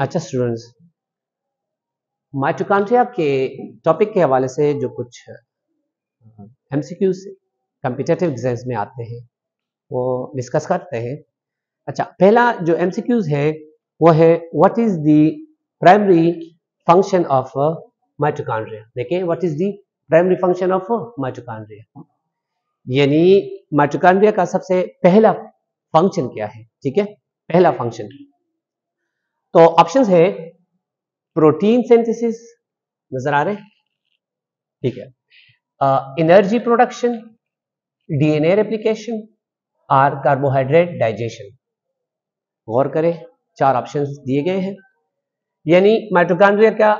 अच्छा students, mitochondria के topic के हवाले से जो कुछ एमसीक्यूज कॉम्पिटिटिव एग्जाम्स में आते हैं वो डिस्कस करते हैं। अच्छा, पहला जो एमसीक्यूज है वो है what is the primary function of mitochondria. देखिए, what is the primary function of mitochondria, यानी माइटोकॉन्ड्रिया का सबसे पहला फंक्शन क्या है। ठीक है, पहला फंक्शन। तो ऑप्शंस है प्रोटीन सिंथेसिस, नजर आ रहे हैं? ठीक है, एनर्जी प्रोडक्शन, डीएनए रेप्लिकेशन और कार्बोहाइड्रेट डाइजेशन। गौर करें, चार ऑप्शंस दिए गए हैं। यानी माइटोकॉन्ड्रिया का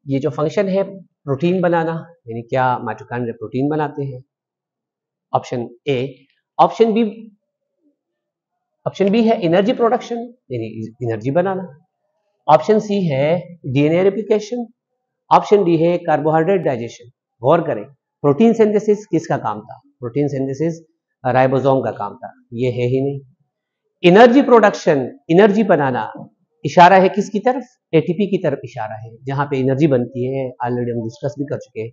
ये जो फंक्शन है प्रोटीन बनाना, यानी क्या माइटोकॉन्ड्रिया प्रोटीन बनाते हैं? Option A. ऑप्शन बी है एनर्जी प्रोडक्शन, यानी एनर्जी बनाना। ऑप्शन सी है डीएनए रेप्लिकेशन। ऑप्शन डी है कार्बोहाइड्रेट डाइजेशन। गौर करें, प्रोटीन सिंथेसिस किसका काम था? प्रोटीन सिंथेसिस राइबोसोम का काम था, ये है ही नहीं। एनर्जी प्रोडक्शन, एनर्जी बनाना, इशारा है किसकी तरफ? एटीपी की तरफ इशारा है, जहां पे एनर्जी बनती है। ऑलरेडी हम डिस्कस भी कर चुके हैं।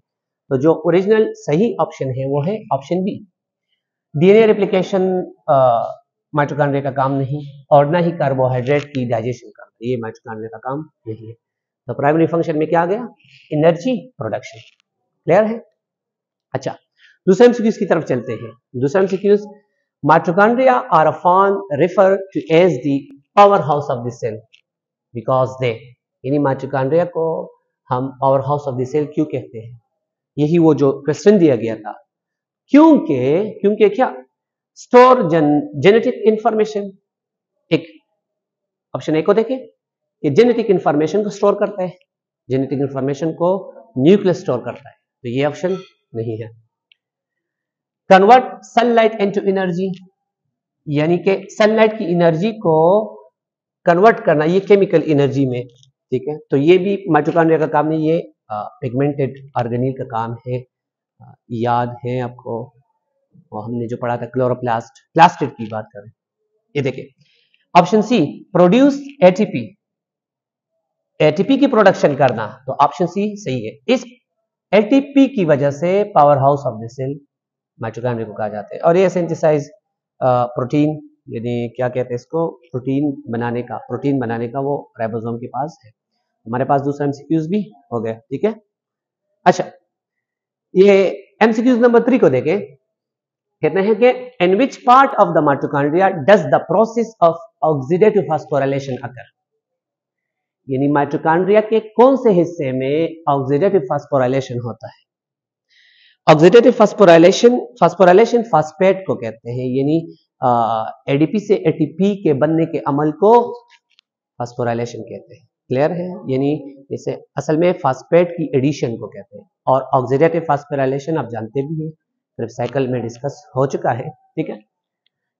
तो जो ओरिजिनल सही ऑप्शन है वो है option B. DNA replication mitochondria का काम नहीं, और ना ही कार्बोहाइड्रेट की डाइजेशन करना, ये माइटोकॉन्ड्रिया का काम नहीं है। तो प्राइमरी फंक्शन में क्या आ गया? Energy production. क्लियर है? अच्छा, दूसरे एमसीक्यूज की तरफ चलते हैं। दूसरा MCQs, mitochondria are often refer to as the power house of the cell because they, यानी माइटोकॉन्ड्रिया को हम power house of the cell क्यों कहते हैं? यही वो जो क्वेश्चन दिया गया था। क्योंकि क्या? Store genetic information. एक ऑप्शन ए को देखें, ये जेनेटिक इंफॉर्मेशन को स्टोर करता है, जेनेटिक इंफॉर्मेशन को न्यूक्लियस स्टोर करता है, तो ये ऑप्शन नहीं है। कन्वर्ट सनलाइट इनटू एनर्जी, यानी कि सनलाइट की एनर्जी को कन्वर्ट करना, ये केमिकल एनर्जी में। ठीक है, तो ये भी माइटोकॉन्ड्रिया का काम नहीं, ये पिगमेंटेड ऑर्गेनील का काम है। याद है आपको, और हमने जो पढ़ा था क्लोरोप्लास्ट, प्लास्टिड की बात करें। ये देखिए, option C produce ATP, ATP की प्रोडक्शन करना, तो ऑप्शन सी सही है। इस एटीपी की वजह से power house of the cell mitochondria को कहा जाता है। और ये सिंथेसाइज प्रोटीन, यानी क्या कहते हैं इसको, प्रोटीन बनाने का वो राइबोसोम के पास है। हमारे पास दूसरा एमसीक्यूज भी हो गया। ठीक है, अच्छा, ये एमसीक्यूज नंबर 3 को देखें। कहते हैं कि in which part of the mitochondria does the process of oxidative phosphorylation occur, यानी माइटोकॉन्ड्रिया के कौन से हिस्से में ऑक्सीडेटिव फास्फोराइलेशन होता है? ऑक्सीडेटिव फास्फोराइलेशन फास्फेट को कहते हैं, यानी एडीपी से एटीपी के बनने के अमल को फास्फोराइलेशन कहते हैं। क्लियर है? यानी इसे असल में फास्फेट की एडिशन को कहते हैं। और ऑक्सीडेटिव फास्फोराइलेशन आप जानते भी हैं, सिर्फ साइकिल में डिस्कस हो चुका है। ठीक है,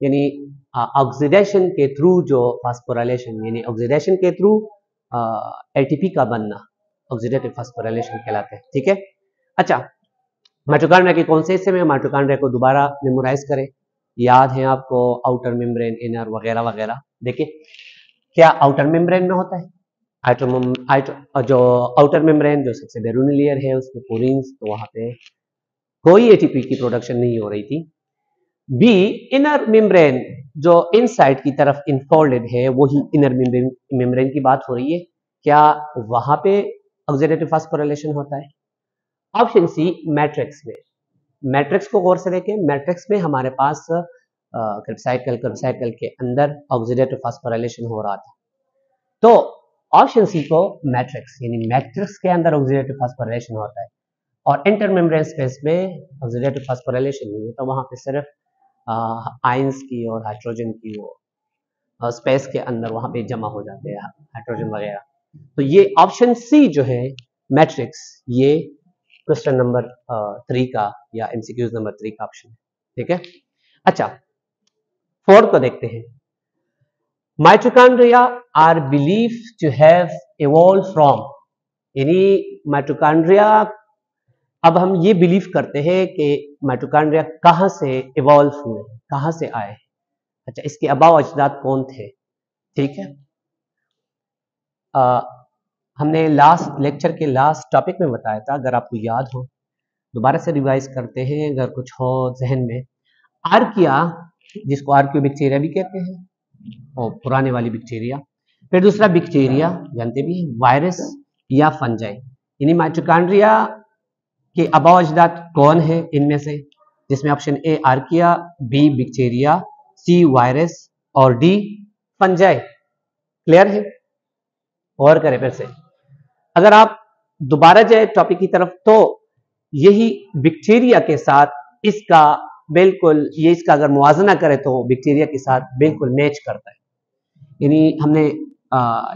यानी ऑक्सीडेशन के थ्रू जो फास्फोराइलेशन, यानी ऑक्सीडेशन के थ्रू एटीपी का बनना ऑक्सीडेटिव फास्फोराइलेशन कहलाते हैं। ठीक है, अच्छा, माइटोकॉन्ड्रिया के कौन से हिस्से में? माइटोकॉन्ड्रिया को दोबारा मेमोराइज करें, याद है आपको, आउटर मेम्ब्रेन, इनर वगैरह वगैरह। देखिए, क्या आउटर मेम्ब्रेन में होता है? जो आउटर मेम्ब्रेन जो सबसे बैरूनी लेयर है उसमें पोरीन्स, तो वहां पे कोई एटीपी की प्रोडक्शन नहीं हो रही थी। बी, इनर मेम्ब्रेन जो इनसाइड की तरफ इनफोल्डेड है, वही इनर मेम्ब्रेन की बात हो रही है। क्या वहां पे ऑक्सीडेटिव फास्फोराइलेशन होता है? ऑप्शन सी, मैट्रिक्स में। मैट्रिक्स को गौर से देखें, मैट्रिक्स में हमारे पास क्रिप्साइकल के अंदर ऑक्सीडेटिव फास्फोराइलेशन हो रहा था। तो ऑप्शन सी को मैट्रिक्स, यानी मैट्रिक्स के अंदर ऑक्सीडेटिव फास्फोराइलेशन होता है, और इंटरमेम्ब्रेन स्पेस में ऑक्सीडेटिव फास्फोराइलेशन नहीं है। तो वहां पे सिर्फ आयंस की और हाइड्रोजन की वो स्पेस के अंदर वहां पे जमा हो जाते हैं, हाइड्रोजन वगैरह। तो ये ऑप्शन सी जो है मैट्रिक्स, ये क्वेश्चन नंबर 3 का या एमसीक्यूज नंबर 3 का ऑप्शन है। ठीक है, अच्छा, 4 को देखते हैं। Mitochondria are believe to have evolve from, यानी माइटोकॉन्ड्रिया, अब हम ये बिलीव करते हैं कि माइटोकॉन्ड्रिया कहां से इवॉल्व हुए, कहां से आए। अच्छा, इसके आबाओ अजदाद कौन थे? ठीक है, हमने लास्ट लेक्चर के लास्ट टॉपिक में बताया था, अगर आपको याद हो दोबारा से रिवाइज करते हैं अगर कुछ हो जहन में। आर्किया, जिसको आर्कियो बैक्टीरिया भी कहते हैं, और पुराने वाली बैक्टीरिया। फिर दूसरा बैक्टीरिया जानते भी हैं, वायरस या फंजाई। यानी माइटोकॉन्ड्रिया के आबा अजदाद कौन है इनमें से, जिसमें option A archaea, B bacteria, C virus और डी फंजाई। क्लियर है? और करें फिर से, अगर आप दोबारा जाए टॉपिक की तरफ तो यही बैक्टीरिया के साथ इसका बिल्कुल, ये इसका अगर मुआवजा करें तो बैक्टीरिया के साथ बिल्कुल मैच करता है। यानी हमने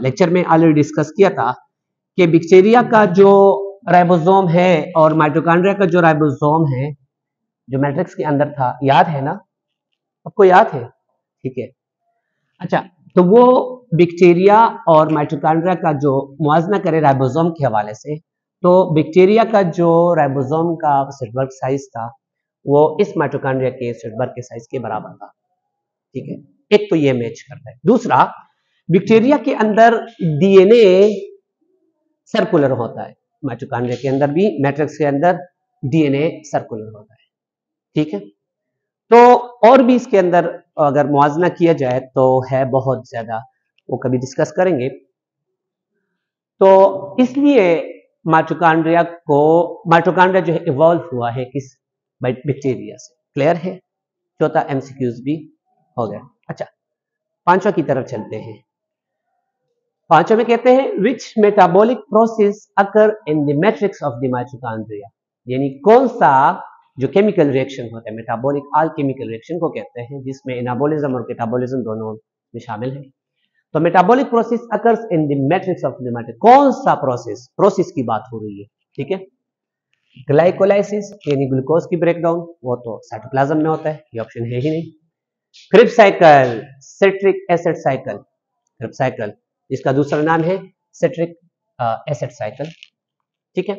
लेक्चर में ऑलरेडी डिस्कस किया था कि बैक्टीरिया का जो राइबोसोम है और माइटोकॉन्ड्रिया का जो राइबोसोम है, जो मैट्रिक्स के अंदर था, याद है ना? आपको याद है? ठीक है। अच्छा, तो वो बैक्टीरिया और माइटोकॉन्ड्रिया का जो मुआवजा करे राइबोसोम के हवाले से, तो बैक्टीरिया का जो राइबोसोम का सेटवर्क साइज था वो इस माइटोकॉन्ड्रिया के सेटवर्क के साइज के बराबर था। ठीक है, एक तो ये मैच करता है। दूसरा, बैक्टीरिया के अंदर डीएनए सर्कुलर होता है, माइटोकॉन्ड्रिया के अंदर भी मैट्रिक्स के अंदर डीएनए सर्कुलर होता है। ठीक है, तो और भी इसके अंदर अगर मुआवजा किया जाए तो है बहुत ज्यादा, वो कभी डिस्कस करेंगे। तो इसलिए माइटोकॉन्ड्रिया जो है इवॉल्व हुआ है किस बैक्टीरिया से। क्लियर है? चौथा एमसीक्यूज भी हो गया। अच्छा, पांचवा की तरफ चलते हैं। पांचवा में कहते हैं which metabolic process occur in the matrix of the mitochondria. यानी कौन सा जो केमिकल रिएक्शन होता है, मेटाबॉलिक ऑल केमिकल रिएक्शन को कहते हैं, जिसमें एनाबॉलिज्म और कैटाबॉलिज्म दोनों में शामिल है। तो metabolic process occurs in the matrix of the matrix, कौन सा प्रोसेस की बात हो रही है? ठीक है, ग्लाइकोलाइसिस यानी ग्लूकोज की ब्रेकडाउन, वो तो साइटोप्लाज्म में होता है, ये ऑप्शन है ही नहीं। Cribs cycle, citric acid cycle, cribs cycle इसका दूसरा नाम है सिट्रिक एसिड साइकिल। ठीक है।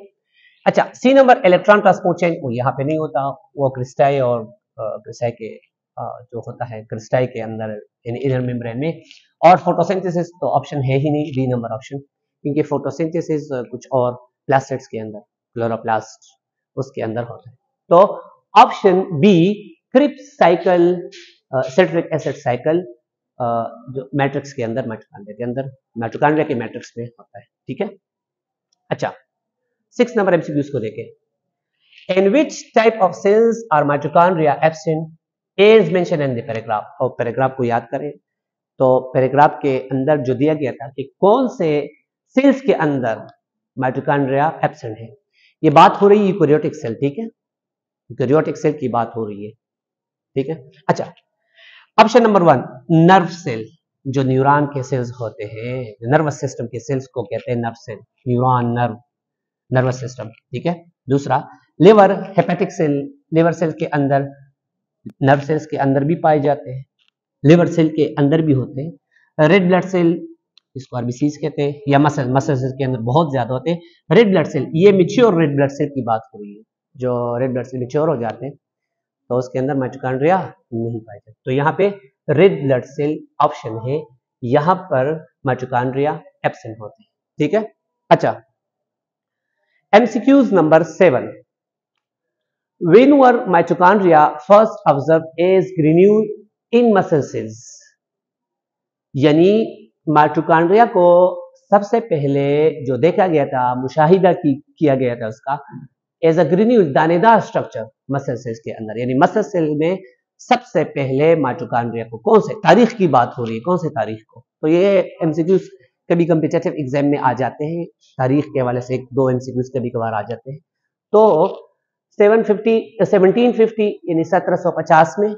अच्छा, C number electron transport chain, वो यहाँ पे नहीं होता, वो क्रिस्टाई और क्रिस्टाई के जो होता है क्रिस्टाई के अंदर इनर मेम्ब्रेन में। और फोटोसिंथेसिस तो ऑप्शन है ही नहीं, डी नंबर ऑप्शन, क्योंकि फोटोसिंथेसिस कुछ और प्लास्टिड्स के अंदर, क्लोरोप्लास्ट उसके अंदर होता है। तो option B Krebs cycle, citric acid cycle जो मैट्रिक्स के अंदर, माइटोकॉन्ड्रिया के मैट्रिक्स में होता है। ठीक है। अच्छा, 6 नंबर एमसीक्यूज को देखें। In which type of cells are mitochondria absent as mention in the paragraph. और पैराग्राफ को याद करें तो पैराग्राफ के अंदर जो दिया गया था कि कौन से सेल्स के अंदर माइटोकॉन्ड्रिया एब्सेंट है, ये बात हो रही है यूकेरियोटिक सेल। ठीक है, यूकेरियोटिक सेल की बात हो रही है। ठीक है। अच्छा, ऑप्शन नंबर 1 नर्व सेल, जो न्यूरॉन के सेल्स होते हैं, नर्वस सिस्टम के सेल्स को कहते हैं nerve cell, neuron, nervous system. ठीक है। दूसरा liver, hepatic cell, liver cell के अंदर, नर्व सेल्स के अंदर भी पाए जाते हैं, लिवर सेल के अंदर भी होते हैं। रेड ब्लड सेल, इसको आरबीसीज कहते हैं, या मसल सेल के अंदर बहुत ज्यादा होते हैं। रेड ब्लड सेल, ये मैच्योर रेड ब्लड सेल की बात हो रही है, जो रेड ब्लड सेल मैच्योर हो जाते हैं तो उसके अंदर माइटोकॉन्ड्रिया नहीं पाए जाते। तो यहाँ पे रेड ब्लड सेल ऑप्शन है, यहाँ पर माइटोकॉन्ड्रिया एब्सेंट होते हैं। ठीक है। अच्छा, MCQs number 7. When were mitochondria first observed as granule in muscle cells? यानी माइटोकॉन्ड्रिया को सबसे पहले जो देखा गया था, मुशाहिदा किया गया था उसका एज अ ग्रेन्यूल, दानेदार स्ट्रक्चर मसल सेल्स के अंदर। यानी मसल सेल में सबसे पहले माइटोकॉन्ड्रिया को, कौन से तारीख की बात हो रही है, कौन से तारीख को? तो ये MCQs कभी कम्पिटिटिव एग्जाम में आ जाते हैं, तारीख के हवाले से 1-2 MCQs कभी कभार आ जाते हैं। तो 1750 यानी 1750 में,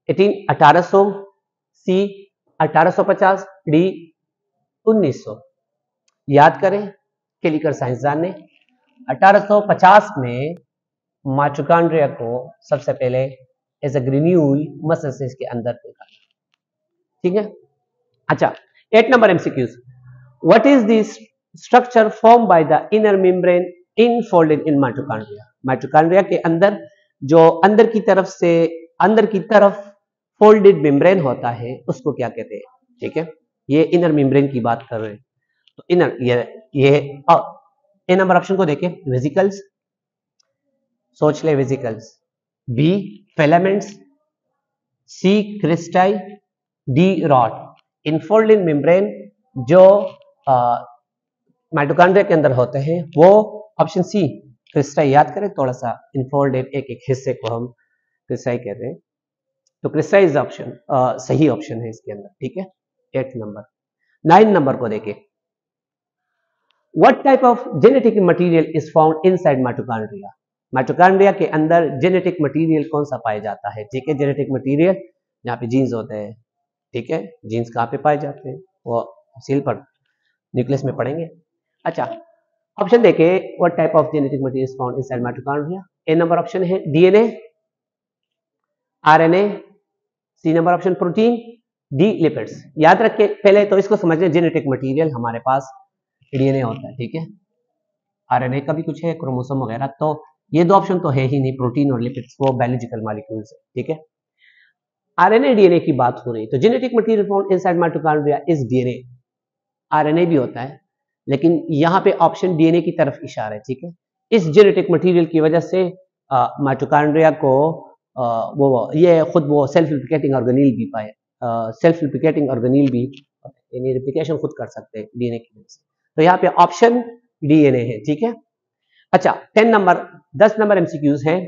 1800 सी 1850 डी 1900। याद करें, केलिकर साइंसदान ने 1850 में माइटोकॉन्ड्रिया को सबसे पहले as a granule muscle cells के अंदर देखा। ठीक है। अच्छा, 8 number MCQs. What is this structure form by the inner membrane infolded in mitochondria. Mitochondria के अंदर जो अंदर की तरफ फोल्डेड मेम्ब्रेन होता है उसको क्या कहते हैं? ठीक है, ये इनर मेम्ब्रेन की बात कर रहे हैं। तो इनर ये ए नंबर ऑप्शन को देखें, वेसिकल्स, सोच ले वेसिकल्स, बी फिलामेंट्स, सी क्रिस्टाई, डी रॉड। इनफोल्ड इन मेम्ब्रेन जो माइटोकॉन्ड्रिया के अंदर होते हैं वो ऑप्शन सी क्रिस्टाई, याद करें थोड़ा सा, इनफोल्ड एक एक हिस्से को हम क्रिस्टाई कहते हैं, तो क्रिस्टाई इज ऑप्शन सही ऑप्शन है इसके अंदर, ठीक है। 8 नंबर। 9 नंबर को देखें, what type of genetic material is found inside mitochondria. Mitochondria के अंदर जेनेटिक मटेरियल कौन सा पाया जाता है, ठीक है। जेनेटिक मटेरियल यहाँ पे जीन्स होते हैं, ठीक है। जीन्स कहाँ पे पाए जाते हैं वो तफसील पर न्यूक्लियस में पढ़ेंगे। अच्छा, ऑप्शन देखे, what type of genetic material is found inside mitochondria. A number option है DNA, RNA, C number option protein, D lipids. याद रख के पहले तो इसको समझ लें, जेनेटिक मटेरियल हमारे पास डीएनए होता है, ठीक है। आरएनए का भी कुछ है, क्रोमोसोम वगैरह, तो ये दो ऑप्शन तो है ही नहीं, प्रोटीन और लिपिड्स, वो बायोलॉजिकल मॉलिक्यूल्स है, ठीक है। आरएनए डीएनए की बात हो रही, तो genetic material found inside mitochondria is DNA. RNA भी होता है, लेकिन यहाँ पे ऑप्शन डीएनए की तरफ इशारा है, ठीक है। इस जेनेटिक मटेरियल की वजह से माइटोकॉन्ड्रिया को ये खुद वो सेल्फ रिप्लिकेटिंग ऑर्गेनील भी पाए, सेल्फ रिप्लिकेटिंग ऑर्गेनील भी यानी रिप्लिकेशन खुद कर सकते हैं डीएनए की वजह से, तो यहाँ पे ऑप्शन डीएनए है, ठीक है। अच्छा, 10 नंबर एमसीक्यूज हैं।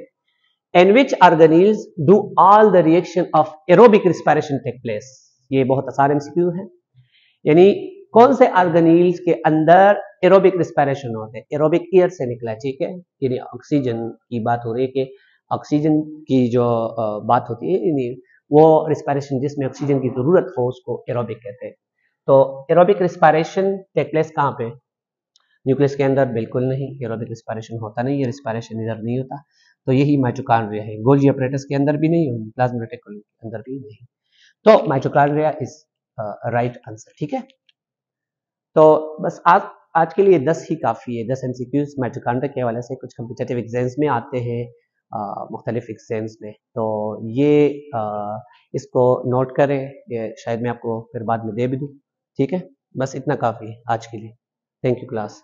In which organelles do all the reaction of aerobic respiration take place? ये बहुत आसान एमसीक्यू है, यानी कौन से ऑर्गेनील्स के अंदर एरोबिक रिस्पायरेशन होते हैं। एरोबिक एयर से निकला है, ठीक है, यानी ऑक्सीजन की बात हो रही है कि ऑक्सीजन की जो बात होती है, यानी वो रिस्पायरेशन जिसमें ऑक्सीजन की जरूरत हो उसको एरोबिक कहते हैं। तो एरोबिक रिस्पायरेशन टेक प्लेस कहाँ पे, न्यूक्लियस के अंदर बिल्कुल नहीं, एरोबिक रिस्पायरेशन होता नहीं है, रिस्पायरेशन इधर नहीं होता, तो यही माइटोकॉन्ड्रिया है। गोल्गी अपरेटस के अंदर भी नहीं और प्लाज्मा रेटिकुलम के अंदर भी नहीं, तो माइटोकॉन्ड्रिया इज राइट आंसर, ठीक है। तो बस आज के लिए 10 ही काफ़ी है, 10 एमसीक्यूज माइटोकॉन्ड्रिया के हवाले से, कुछ कम्पिटिटिव एग्जाम्स में आते हैं, मुख्तलिफ एग्जाम्स में, तो ये इसको नोट करें, ये शायद मैं आपको फिर बाद में दे भी दूँ, ठीक है। बस इतना काफ़ी है आज के लिए। Thank you class.